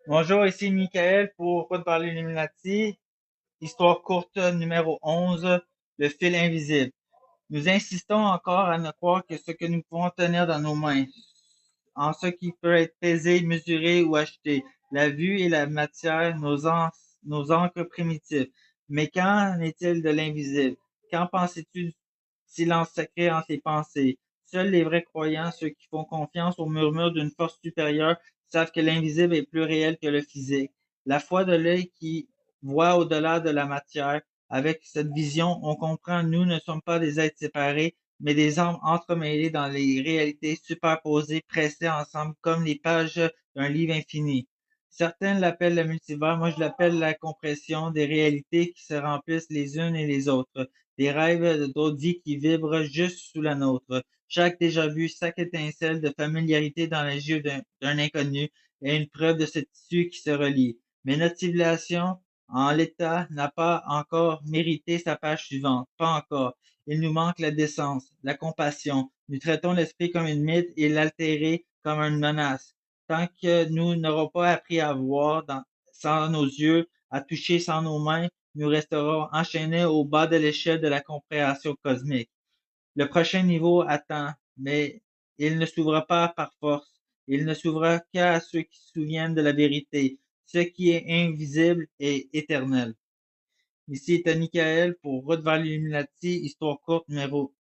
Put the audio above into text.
Bonjour, ici Michael pour Quoi de parler Illuminati. Histoire courte numéro 11, le fil invisible. Nous insistons encore à ne croire que ce que nous pouvons tenir dans nos mains, en ce qui peut être pesé, mesuré ou acheté. La vue et la matière, nos ancres primitifs. Mais qu'en est-il de l'invisible? Qu'en pensais-tu du silence sacré entre les pensées? Seuls les vrais croyants, ceux qui font confiance au murmure d'une force supérieure, savent que l'invisible est plus réel que le physique. La foi de l'œil qui voit au-delà de la matière. Avec cette vision, on comprend nous ne sommes pas des êtres séparés, mais des âmes entremêlées dans les réalités superposées, pressées ensemble comme les pages d'un livre infini. Certains l'appellent le multivers, moi je l'appelle la compression des réalités qui se remplissent les unes et les autres, des rêves d'autres vies qui vibrent juste sous la nôtre. Chaque déjà-vu, chaque étincelle de familiarité dans les yeux d'un inconnu est une preuve de ce tissu qui se relie. Mais notre civilisation, en l'état, n'a pas encore mérité sa page suivante. Pas encore. Il nous manque la décence, la compassion. Nous traitons l'esprit comme une mythe et l'altéré comme une menace. Tant que nous n'aurons pas appris à voir sans nos yeux, à toucher sans nos mains, nous resterons enchaînés au bas de l'échelle de la compréhension cosmique. Le prochain niveau attend, mais il ne s'ouvre pas par force. Il ne s'ouvre qu'à ceux qui se souviennent de la vérité. Ce qui est invisible est éternel. Ici est Michael pour Route vers l'Illuminati, histoire courte numéro